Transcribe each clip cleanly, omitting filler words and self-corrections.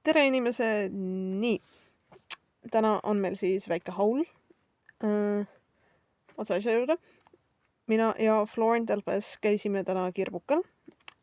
Tere inimesed, nii. Täna on meil siis väike haul otse asja juurde. Mina ja Florent LPS käisime täna Kirbukal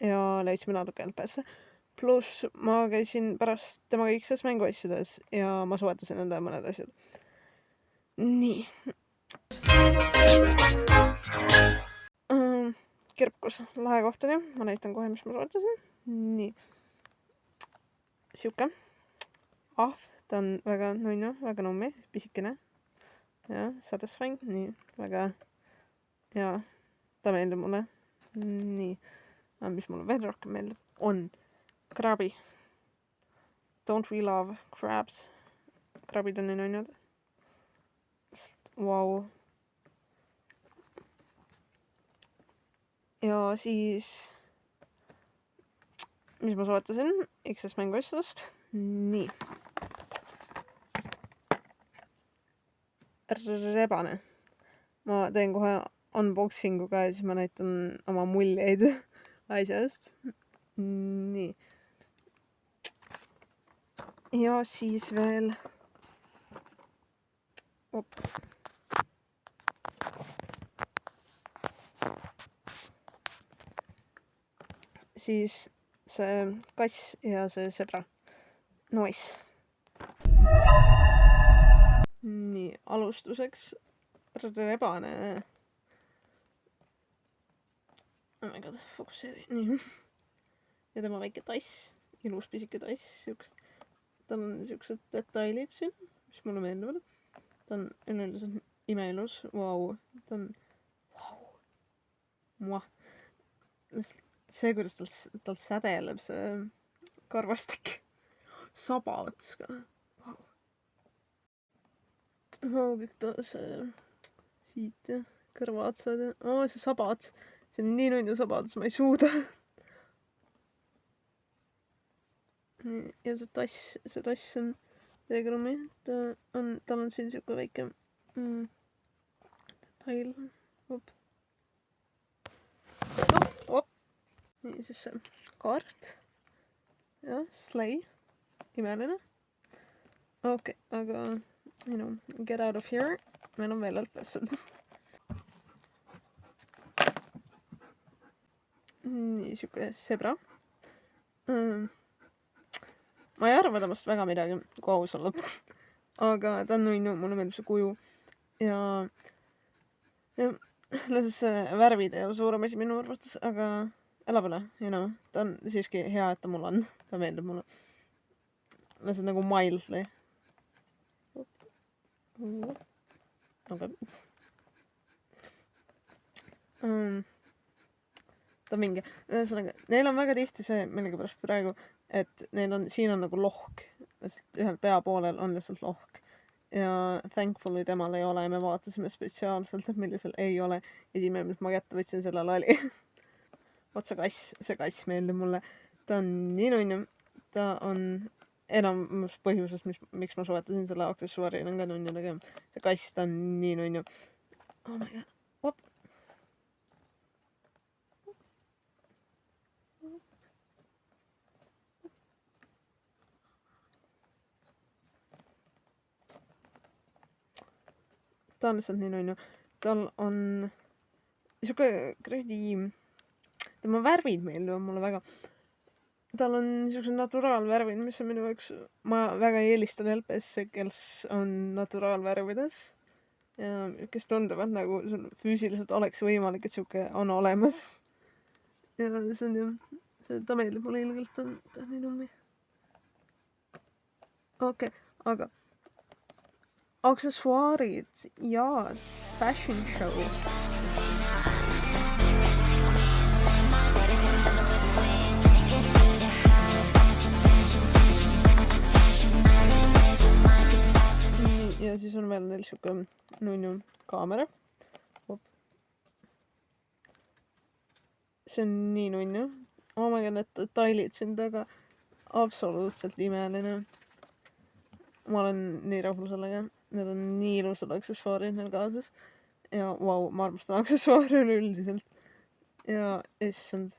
ja läksime natuke LPS-e. Pluss ma käisin pärast temaga X-s mänguasjades ja ma soetasin endale mõned asjad. Nii. Kirbukus, lahe koht oli. Ma näitan kohe, mis ma soetasin. Nii. Siuke. Ahv, ta on väga nunnu, väga nummi, pisikene. Ja, satisfying, nii, väga ja ta meeldib mulle. Nii, mis mulle veel rohkem meeldib, on krabi. Don't we love crabs? Krabid on nii nunnud. Vau. Ja siis, mis ma soetasin X-s mänguasjadest. Nii. Rebane. Ma teen kohe unboxingu ka ja siis ma näitan oma muljeid asjast. Nii. Ja siis veel siis see kass ja see sebra. Nice. Nii, alustuseks rebane. Oh my god, fokusseeri. Nii. Ja tema väike tass, ilus pisike tass, siukest. Tal on siuksed detailid siin, mis mulle meeldivad. Ta on üleüldiselt imeilus, vau. Ta on, vau. See, kuidas tal sädeleb see karvastik. Sabaots ka. Vau, kõik ta see siit ja kõrvaotsad ja see sabaots. See on nii nunnu sabaots, ma ei suuda. Ja see tass on täiega nummi. Tal on siin siuke väike detail. Nii, siis see kaart. Ja, slay. Imeline. Okei, aga get out of here. Meil on veel LPS. Nii, siuke sebra. Ma ei arva temast väga midagi, kui aus olla. Aga ta on nunnu, mulle meeldib see kuju. Ja see värvid ei ole suurem asi minu arvates, aga elab üle, ta on siiski hea, et ta mul on. Ta meeldib mulle. See nagu mildly. Okay. Ta mingi, ühesõnaga, neil on väga tihti see, millegipärast praegu, et neil on, siin on nagu lohk. Ühel pea poolel on lihtsalt lohk. Ja thankfully temal ei ole ja me vaatasime spetsiaalselt, et millisel ei ole. Esimene, mis ma kätte võtsin, sellel oli. Vot see kass meeldib mulle. Ta on nii nunnu. Ta on enamus põhjusest, miks ma soetasin selle aksessuaari, on ka nunnu tegema. See kass, ta on nii nunnu. Oh my god. Op. Ta on lihtsalt nii nunnu. Tal on siuke tema värvid meeldivad mulle väga. Tal on siuksed naturaalvärvid, mis on minu jaoks, ma väga eelistan LPS-e, kes on naturaalvärvides. Ja kes tunduvad nagu sul füüsiliselt oleks võimalik, et siuke on olemas. Ja see on jah, ta meeldib mulle ilgelt, ta on nii nummi. Okei, aga aksessuaarid, jaas, fashion show. Ja siis on veel neil siuke nunnu kaamera. See on nii nunnu. Oh my god, need detailid siin taga. Absoluutselt imeline. Ma olen nii rahul sellega. Need on nii ilusad aksessuaarid neil kaasas. Ja vau, ma armastan aksessuaare üleüldiselt. Ja issand,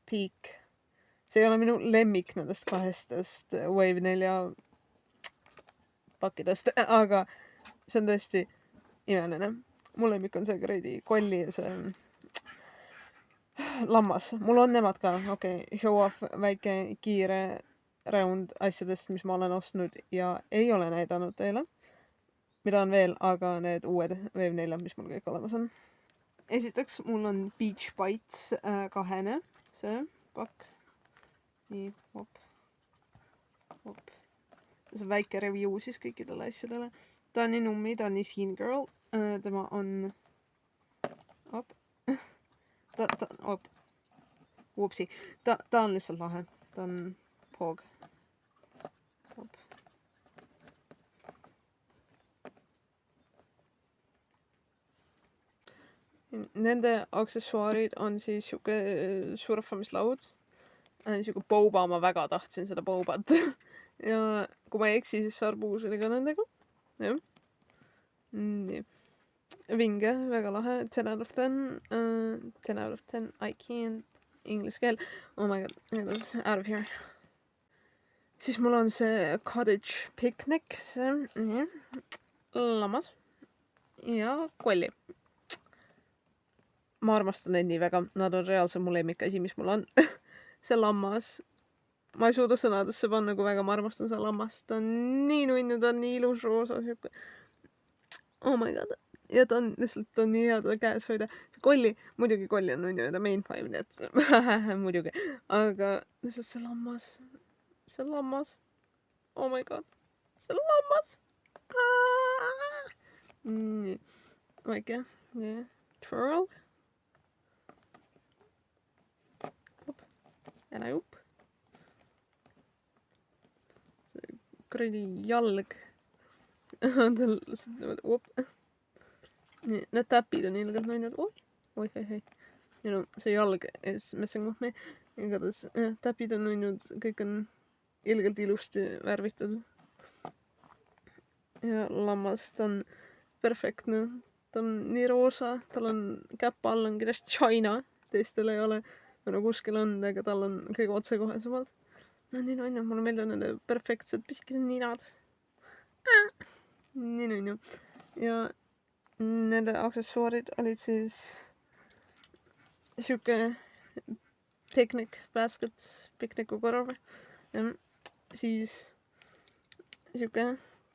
peak. see ei ole minu lemmik nendest kahestest Wave 4 pakkidest, aga see on tõesti imeline. Mu lemmik on see kuradi kolli ja see lammas. Mul on nemad ka, show off väike kiire round asjadest, mis ma olen ostnud ja ei ole näidanud teile. Mida on veel, aga need uued Wave 4, mis mul kõik olemas on. Esiteks, mul on Beach Bites kahene, see pakk. Nii, hop. See on väike review siis kõikidele asjadele. Ta on nii nummi, ta on nii Scene Girl. Tema on... Hop. Whoopsie. Ta on lihtsalt lahe. Ta on poog. Hop. Nende aksessuaarid on siis siuke surfamislaud. Siuke booba, ma väga tahtsin seda boobat. Ja kui ma ei eksi, siis Sarbuus oli ka nendega. Jah. Nii. Vinge, väga lahe. 10 out of 10. 10 out of 10. I can't. Inglise keel. Oh my god. Get this out of here. Siis mul on see Cottage Picnic. See. Nii. Lammas. Ja kolli. Ma armastan neid nii väga. Nad on reaalselt mu lemmikasi, mis mul on. See lammas. Ma ei suuda sõnadesse panna, kui väga ma armastan seda lammast. Ta on nii nunnu, ta on nii ilus roosa. Siuke. Oh my god. Ja ta on lihtsalt ta on nii hea ta käes hoida. See kolli, muidugi kolli on nunnu ja ta main five, nii et muidugi. Aga lihtsalt see lammas. See lammas. Oh my god. See lammas. Nii. Väike. Nii. Twirl. Hop. Ja näi upp. See kuradi jalg. Tal lihtsalt niimoodi, op. Nii, need täpid on ilgelt nunnud. Oi. You know, see jalg is messing with me. Igatahes, täpid on nunnud, kõik on ilgelt ilusti värvitud. Ja lammas, ta on perfektne. Ta on nii roosa, tal on käppa all on kirjas China. Teistel ei ole, või kuskil on, aga tal on kõige otsekohesemalt. No nii nunnu, mulle meeldivad nende perfektsed pisikesed ninad. Nii nunnu. Ja nende aksessuaarid olid siis siuke picnic basket, picnicu korv. Ja siis siuke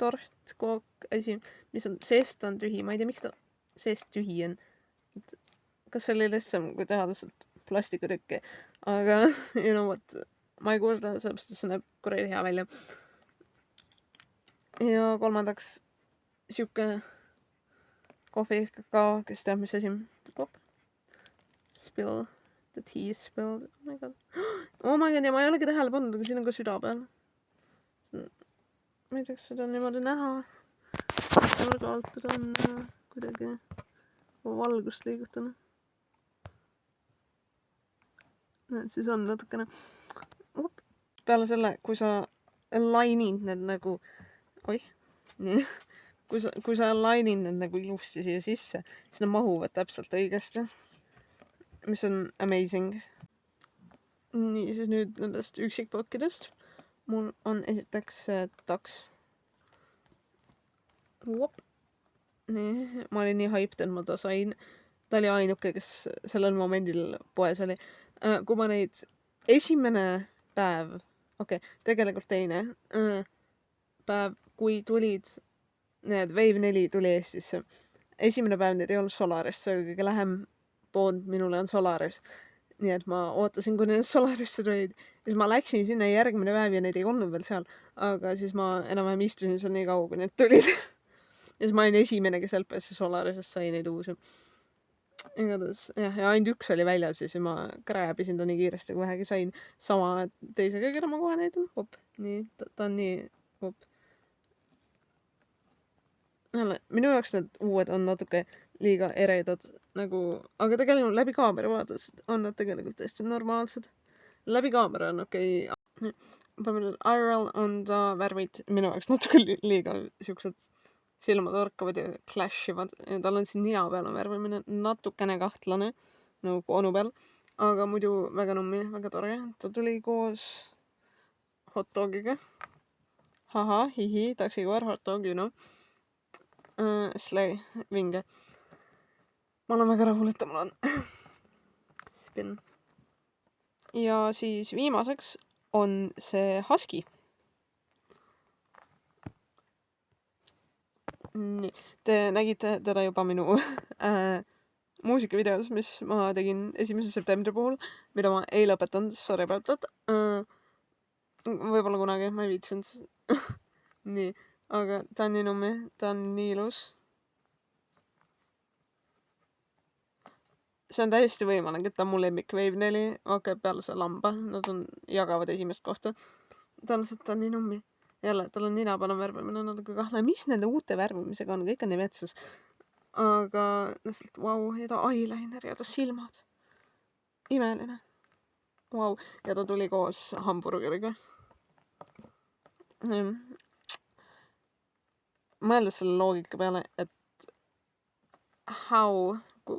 tort, kook, asi, mis on seest on tühi. Ma ei tea, miks ta seest tühi on. Kas see oli lihtsam, kui teha lihtsalt plastikutükke. Aga you know what, ma ei kuulda, sellepärast see näeb kuradi hea välja. Ja kolmandaks siuke kohvi, kakao, kes teab, mis asi. Hop. Spill. The tea is spilled. Oh my god. Oh my god, ja ma ei olegi tähele pannud, aga siin on ka süda peal. Ma ei tea, kas seda on niimoodi näha. Aga alt teda on kuidagi valgust liigutanud. Näed, siis on natukene. Hop. Peale selle, kui sa lainid need nagu... Oih. Nii. Kui sa lainid need nagu ilusti siia sisse, siis nad mahuvad täpselt õigesti. Mis on amazing. Nii, siis nüüd nendest üksikpakkidest. Mul on esiteks taks. Wop. Nii, ma olin nii hyped, et ma ta sain. Ta oli ainuke, kes sellel momendil poes oli. Kui ma neid esimene päev, tegelikult teine päev, kui tulid need Wave 4 tuli Eestisse. Esimene päev need ei olnud Solaris, see kõige lähem pood minule on Solaris. Nii et ma ootasin, kui need Solarisse tulid. Siis ma läksin sinna järgmine päev ja neid ei olnud veel seal. Aga siis ma enam-vähem istusin seal nii kaua, kui need tulid. Ja siis ma olin esimene, kes LPS Solarisest sai neid uusi. Igatahes, ja ainult üks oli väljas ja siis ma krääbisin ta nii kiiresti, kui vähegi sain. Sama teisega, keda ma kohe näitan. Hop, nii, ta on nii, hop. Minu jaoks need uued on natuke liiga eredad, nagu, aga tegelikult läbi kaamera vaadates on nad tegelikult täiesti normaalsed. Läbi kaamera on okei. IRL on ta värvid minu jaoks natuke liiga siuksed silmad orkavad ja clashivad. Ja tal on siin nina peal on värvimine natukene kahtlane, nagu onu peal. aga muidu väga nummi, väga tore. Ta tuli koos hot dogiga. Haha, hihi, taksikoer, hot dog, you know. Slay, vinge. Ma olen väga rahul, et ta mul on. Spin. Ja siis viimaseks on see husky. Nii, te nägite teda juba minu muusikavideos, mis ma tegin 1. septembri puhul, mida ma ei lõpetanud, sorry about that. Võib-olla kunagi, ma ei viitsinud. Nii, aga ta on nii nummi, ta on nii ilus. See on täiesti võimalik, et ta on mu lemmik Wave 4, okei, peale see lamba, nad jagavad esimest kohta. Ta on nii nummi. Jälle, tal on nina peal on värvimine natuke kahtlane. Mis nende uute värvimisega on? Kõik on nii metsas. Aga lihtsalt, vau, ja ta eyeliner ja ta silmad. Imeline. Vau, ja ta tuli koos hamburgeriga. Mõeldes selle loogika peale, et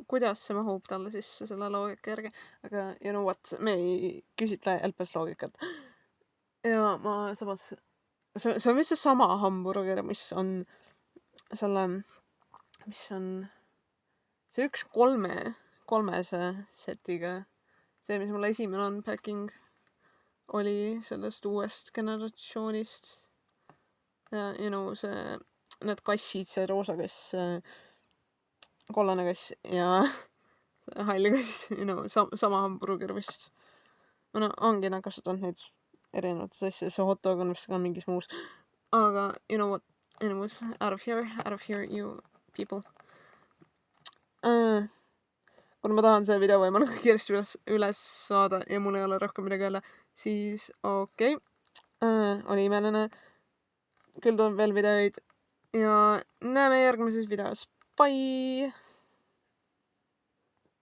kuidas see mahub talle sisse selle loogika järgi, aga you know what, me ei küsitle LPS loogikat. Ja ma samas, see on vist seesama hamburger, mis on selle, mis on see üks kolmese setiga, see, mis mul esimene unpacking oli sellest uuest generatsioonist. Ja you know, need kassid, see roosa kass, kollane kass ja hall kass, you know, sama hamburger vist. No ongi nad kasutanud neid erinevates asjades, see hot dog on vist ka mingis muus. Aga you know what, anyways, out of here you people. Kuna ma tahan see video võimalikult kiiresti üles saada ja mul ei ole rohkem midagi jälle, siis okei. Oli imeline. Küll tuleb veel videoid ja näeme järgmises videos. Bye!